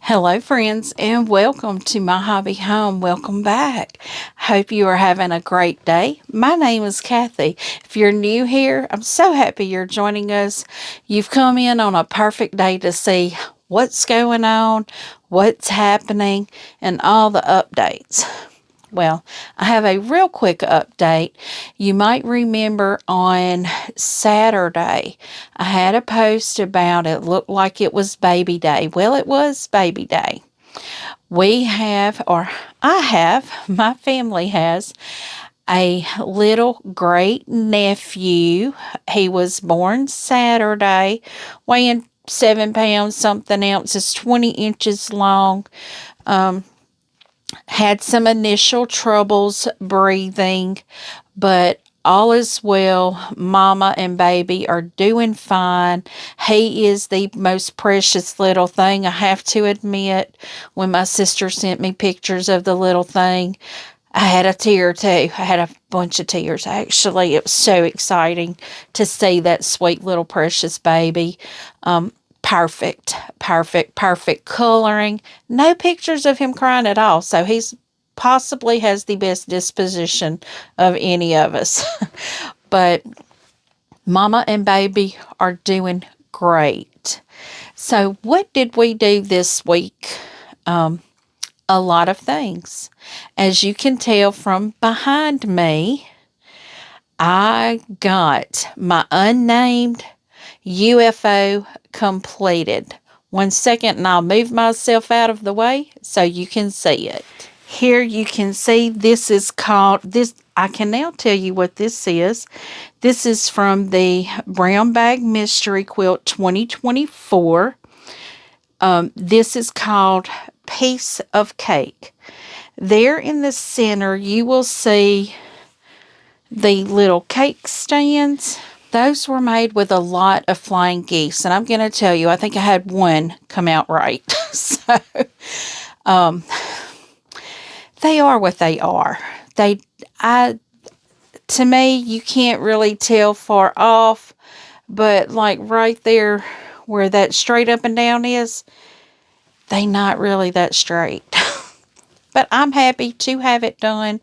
Hello, friends, and welcome to My Hobby Home. Welcome back. Hope you are having a great day. My name is Kathy. If you're new here, I'm so happy you're joining us. You've come in on a perfect day to see what's going on, what's happening, and all the updates. Well, I have a real quick update. You might remember on Saturday, I had a post about it looked like it was baby day. Well, it was baby day. We have, or I have, my family has, a little great nephew. He was born Saturday, weighing 7 pounds, something ounces, 20 inches long. Had some initial troubles breathing, but all is well. Mama and baby are doing fine. He is the most precious little thing, I have to admit. When my sister sent me pictures of the little thing, I had a tear too. I had a bunch of tears, actually. It was so exciting to see that sweet little precious baby. Perfect coloring. No pictures of him crying at all. So he's possibly has the best disposition of any of us. But Mama and baby are doing great. So what did we do this week? A lot of things. As you can tell from behind me, I got my unnamed UFO completed. 1 second and I'll move myself out of the way so you can see it. Here you can see this is called, I can now tell you what this is. This is from the Brown Bag Mystery Quilt 2024. This is called Piece of Cake. There in the center you will see the little cake stands. Those were made with a lot of flying geese, and I'm going to tell you, I think I had one come out right. So, they are what they are. To me, you can't really tell far off, but like right there where that straight up and down is, they not really that straight. But I'm happy to have it done.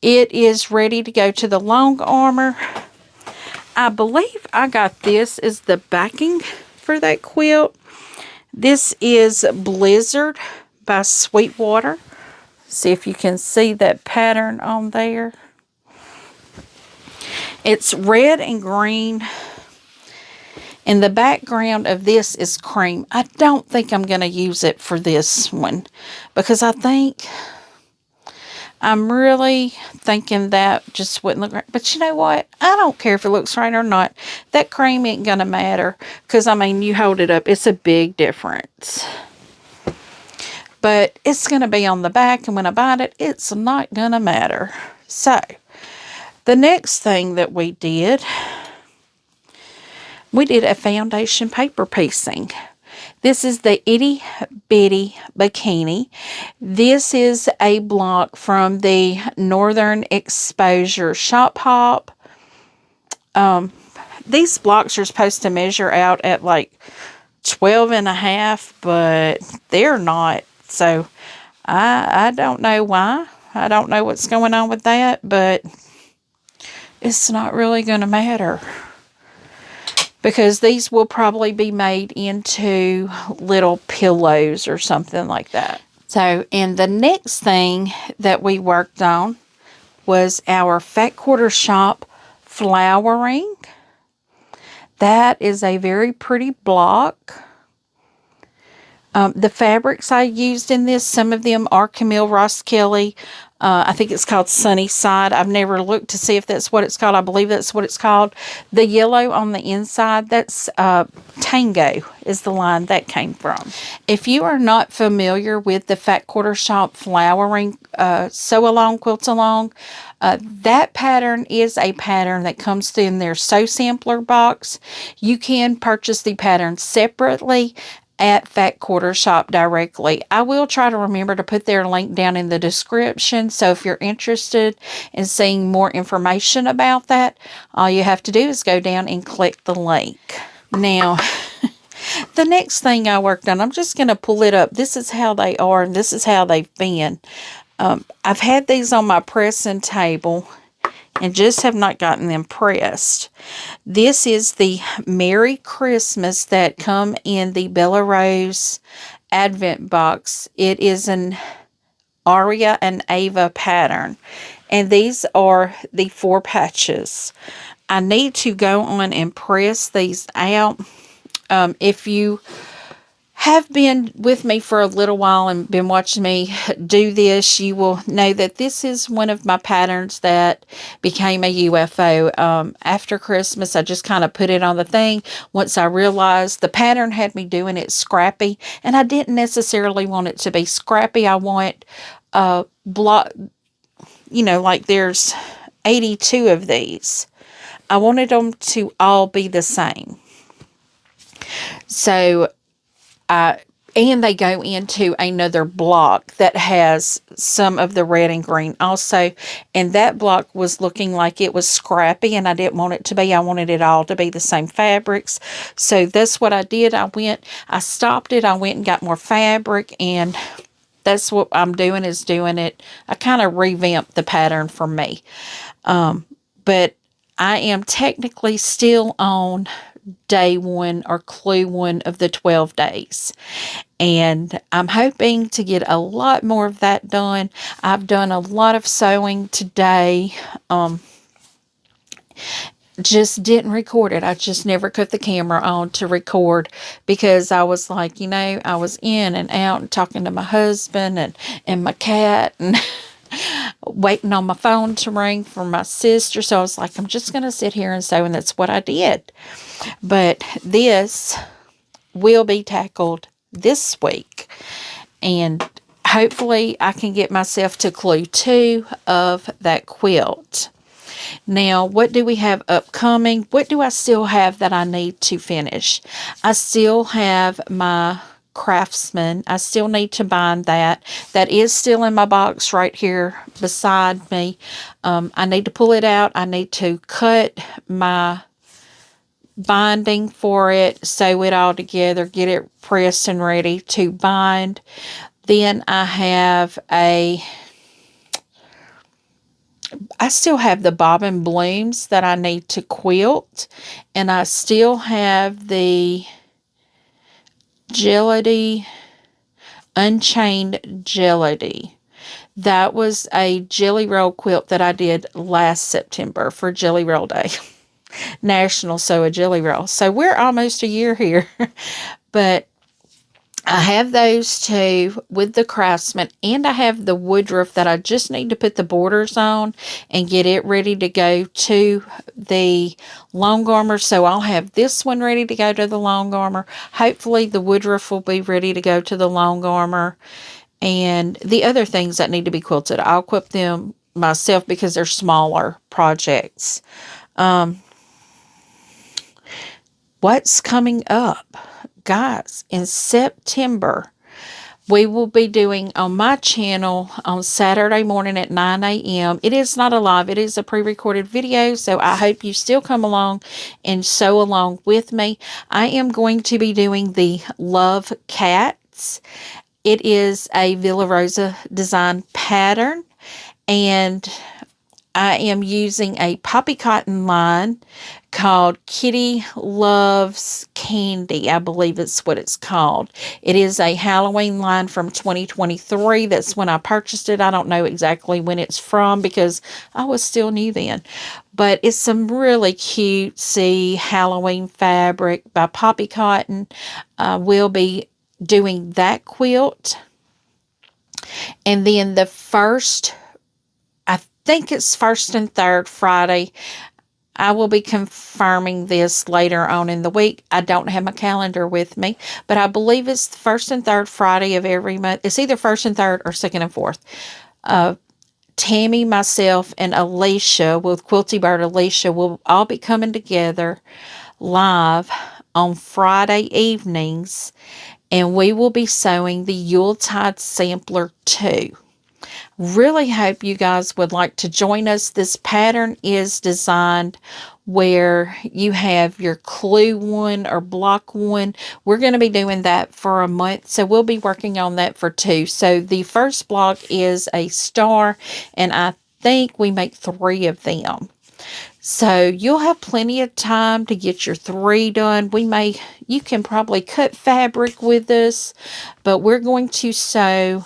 It is ready to go to the long armor. I believe I got this as the backing for that quilt. This is Blizzard by Sweetwater. See if you can see that pattern on there. It's red and green. And the background of this is cream. I don't think I'm going to use it for this one because I'm really thinking that just wouldn't look right. But you know what? I don't care if it looks right or not. That cream ain't going to matter. Because, I mean, you hold it up. It's a big difference. But it's going to be on the back. And when I bind it, it's not going to matter. So, the next thing that we did a foundation paper piecing. This is the Itty Bitty Bikini. This is a block from the Northern Exposure Shop Hop. These blocks are supposed to measure out at like 12 and a half, but they're not. So I don't know why. I don't know what's going on with that, but it's not really going to matter. Because these will probably be made into little pillows or something like that. So, and the next thing that we worked on was our Fat Quarter Shop flowering. That is a very pretty block. The fabrics I used in this, some of them are Camille Ross Kelly. I think it's called Sunnyside. I've never looked to see if that's what it's called. I believe that's what it's called. The yellow on the inside, that's Tango is the line that came from. If you are not familiar with the Fat Quarter Shop flowering sew along, quilt along, that pattern is a pattern that comes in their sew sampler box. You can purchase the pattern separately at Fat Quarter Shop directly. I will try to remember to put their link down in the description. So if you're interested in seeing more information about that, all you have to do is go down and click the link. Now, The next thing I worked on, I'm just going to pull it up. This is how they are, and this is how they've been. I've had these on my pressing table and just have not gotten them pressed. This is the Merry Christmas that come in the Bella Rose Advent box. It is an Aria and Ava pattern, and these are the 4 patches. I need to go on and press these out. If you have been with me for a little while and been watching me do this, you will know that this is one of my patterns that became a UFO. After Christmas, I just kind of put it on the thing. Once I realized the pattern had me doing it scrappy, and I didn't necessarily want it to be scrappy. I want block, like there's 82 of these. I wanted them to all be the same. So, and they go into another block that has some of the red and green also. And that block was looking like it was scrappy, and I didn't want it to be. I wanted it all to be the same fabrics. So that's what I did. I stopped it. I went and got more fabric, and that's what I'm doing, is doing it. I kind of revamped the pattern for me. But I am technically still on day 1 or clue 1 of the 12 days. And I'm hoping to get a lot more of that done. I've done a lot of sewing today. Just didn't record it. I just never put the camera on to record because I was like, I was in and out and talking to my husband and my cat and waiting on my phone to ring for my sister. So I was like, I'm just going to sit here and sew, and that's what I did. But this will be tackled this week, and hopefully I can get myself to clue 2 of that quilt. Now, what do we have upcoming? What do I still have that I need to finish? I still have my Craftsman. I still need to bind that. That is still in my box right here beside me. I need to pull it out. I need to cut my binding for it, sew it all together, get it pressed and ready to bind. Then I still have the bobbin blooms that I need to quilt, and I still have the Deedee, Unchained Deedee. That was a jelly roll quilt that I did last September for Jelly Roll Day. National Sew a Jelly Roll. So we're almost a year here. But I have those 2 with the Craftsman, and I have the Woodruff that I just need to put the borders on and get it ready to go to the long armor. So I'll have this one ready to go to the long armor. Hopefully the Woodruff will be ready to go to the long armor. And the other things that need to be quilted, I'll quilt them myself because they're smaller projects. What's coming up? Guys, in September, we will be doing on my channel on Saturday morning at 9 a.m. It is not a live, it is a pre-recorded video, so I hope you still come along and sew along with me. I am going to be doing the Love Cats. It is a Villa Rosa design pattern, and I am using a poppy cotton line called Kitty Loves Candy. I believe it's what it's called. It is a Halloween line from 2023. That's when I purchased it. I don't know exactly when it's from because I was still new then. But it's some really cutesy Halloween fabric by Poppy Cotton. We'll be doing that quilt. And then the first, I think it's first and third Friday, I will be confirming this later on in the week. I don't have my calendar with me, but I believe it's the first and third Friday of every month. It's either first and third or second and fourth. Tammy, myself, and Alicia, with Quilty Bird Alicia, will all be coming together live on Friday evenings, and we will be sewing the Yuletide Sampler 2. Really hope you guys would like to join us. This pattern is designed where you have your clue one or block one. We're going to be doing that for a month, so we'll be working on that for 2. So the first block is a star, and I think we make 3 of them. So you'll have plenty of time to get your 3 done. You can probably cut fabric with this, but we're going to sew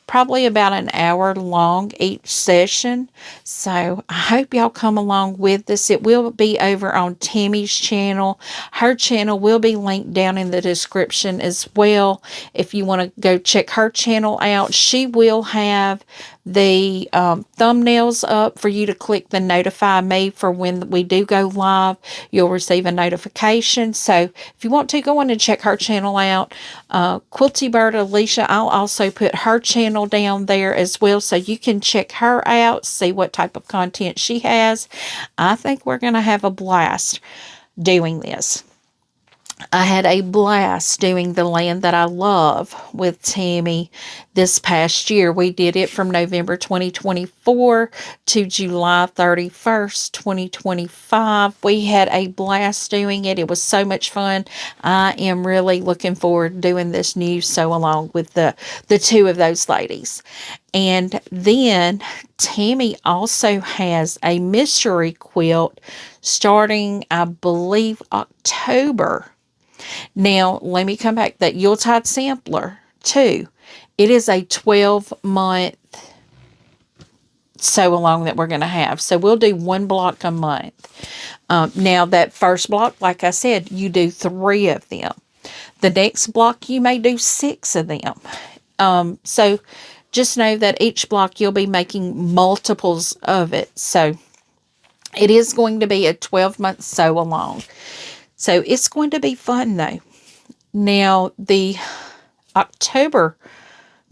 probably about an hour long each session. So I hope y'all come along with us. It will be over on Tammy's channel. Her channel will be linked down in the description as well. If you want to go check her channel out, she will have the thumbnails up for you to click the notify me for when we do go live. You'll receive a notification. So if you want to, go on and check her channel out. Quilty Bird Alicia, I'll also put her channel down there as well, so you can check her out, see what type of content she has. I think we're going to have a blast doing this. I had a blast doing the Land That I Love with Tammy this past year. We did it from November 2024 to July 31st, 2025. We had a blast doing it. It was so much fun. I am really looking forward to doing this new sew along with the 2 of those ladies. And then Tammy also has a mystery quilt starting, I believe, October. Now, let me come back. That Yuletide sampler, too. It is a 12-month sew along that we're going to have. So we'll do 1 block a month. Now, that first block, like I said, you do 3 of them. The next block, you may do 6 of them. So just know that each block, you'll be making multiples of it. So it is going to be a 12-month sew along. So it's going to be fun, though. Now, the October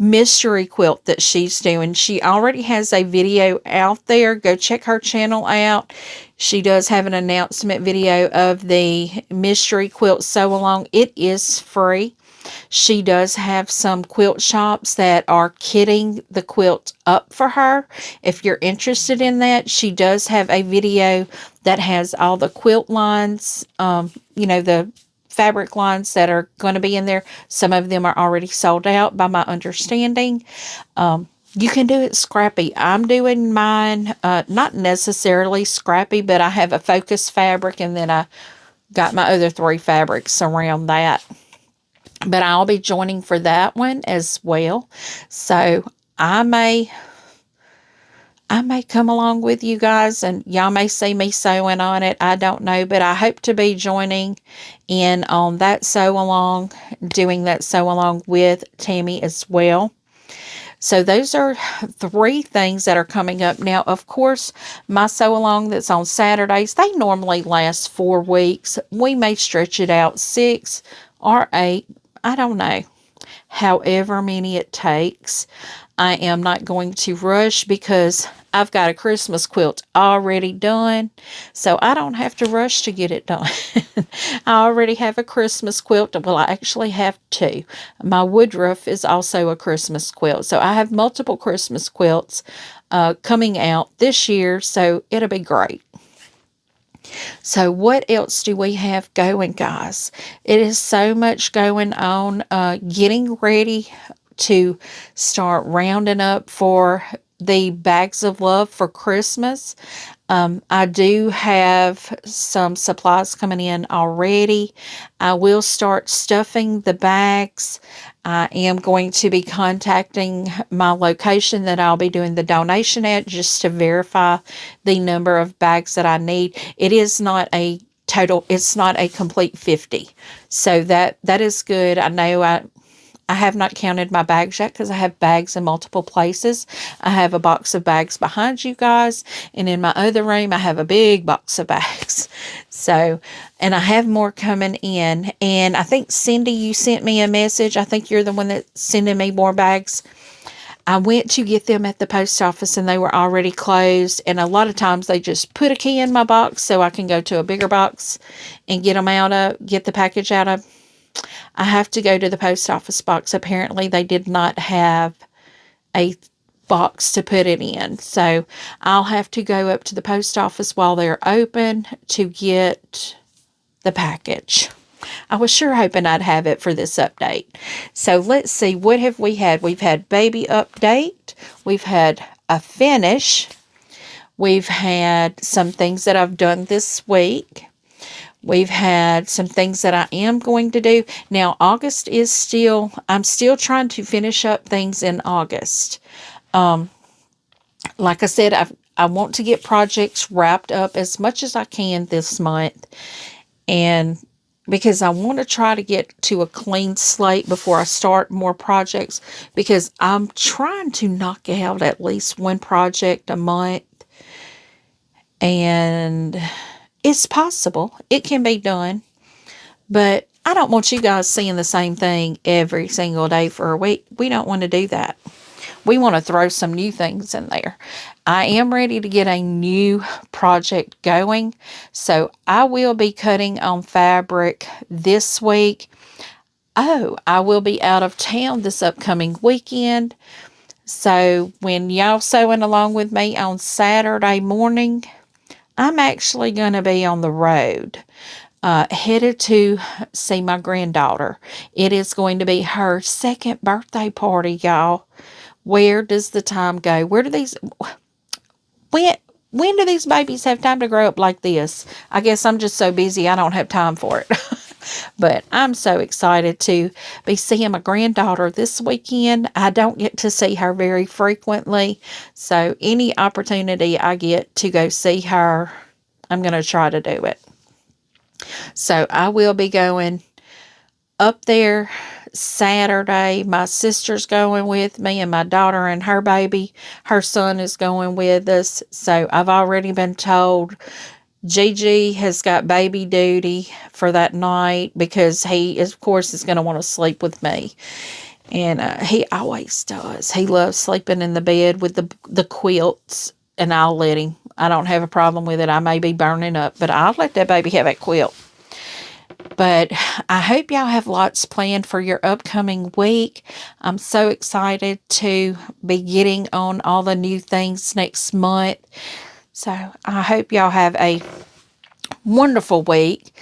mystery quilt that she's doing, she already has a video out there. Go check her channel out. She does have an announcement video of the mystery quilt sew along. It is free. She does have some quilt shops that are kitting the quilt up for her. If you're interested in that, she does have a video that has all the quilt lines, the fabric lines that are going to be in there. Some of them are already sold out by my understanding. You can do it scrappy. I'm doing mine, not necessarily scrappy, but I have a focus fabric, and then I got my other 3 fabrics around that. But I'll be joining for that one as well. So I may come along with you guys, and y'all may see me sewing on it. I don't know, but I hope to be joining in on that sew along, doing that sew along with Tammy as well. So those are 3 things that are coming up. Now, of course, my sew along that's on Saturdays, they normally last 4 weeks. We may stretch it out 6 or 8. I don't know. However many it takes. I am not going to rush because I've got a Christmas quilt already done. So I don't have to rush to get it done. I already have a Christmas quilt. Well, I actually have 2. My woodruff is also a Christmas quilt. So I have multiple Christmas quilts coming out this year. So it'll be great. So what else do we have going, guys? It is so much going on. Getting ready to start rounding up for the bags of love for Christmas. I do have some supplies coming in already. I will start stuffing the bags. I am going to be contacting my location that I'll be doing the donation at, just to verify the number of bags that I need. It is not a total, it's not a complete 50. So that is good. I know I have not counted my bags yet because I have bags in multiple places. I have a box of bags behind you guys. And in my other room, I have a big box of bags. So, and I have more coming in. And I think, Cindy, you sent me a message. I think you're the one that's sending me more bags. I went to get them at the post office and they were already closed. And a lot of times they just put a key in my box so I can go to a bigger box and get the package out of. I have to go to the post office box. Apparently, they did not have a box to put it in. So I'll have to go up to the post office while they're open to get the package. I was sure hoping I'd have it for this update. So let's see, what have we had? We've had baby update. We've had a finish. We've had some things that I've done this week. We've had some things that I am going to do. Now, August is still, I'm still trying to finish up things in August. Like I said, I want to get projects wrapped up as much as I can this month. And because I want to try to get to a clean slate before I start more projects. Because I'm trying to knock out at least one project a month. And it's possible. It can be done. But I don't want you guys seeing the same thing every single day for a week. We don't want to do that. We want to throw some new things in there. I am ready to get a new project going. So I will be cutting on fabric this week. Oh, I will be out of town this upcoming weekend. So when y'all sewing along with me on Saturday morning, I'm actually going to be on the road, headed to see my granddaughter. It is going to be her second birthday party, y'all. Where does the time go? When do these babies have time to grow up like this? I guess I'm just so busy I don't have time for it. But I'm so excited to be seeing my granddaughter this weekend. I don't get to see her very frequently. So any opportunity I get to go see her, I'm going to try to do it. So I will be going up there Saturday. My sister's going with me, and my daughter and her baby, her son, is going with us. So I've already been told Gigi has got baby duty for that night because he, of course, is going to want to sleep with me. And he always does. He loves sleeping in the bed with the quilts, and I'll let him. I don't have a problem with it. I may be burning up, but I'll let that baby have that quilt. But I hope y'all have lots planned for your upcoming week. I'm so excited to be getting on all the new things next month. So I hope y'all have a wonderful week.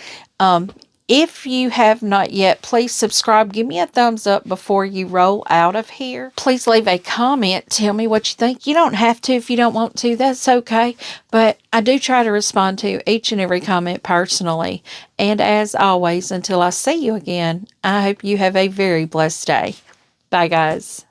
If you have not yet, please subscribe. Give me a thumbs up before you roll out of here. Please leave a comment. Tell me what you think. You don't have to if you don't want to. That's okay. But I do try to respond to each and every comment personally. And as always, until I see you again, I hope you have a very blessed day. Bye, guys.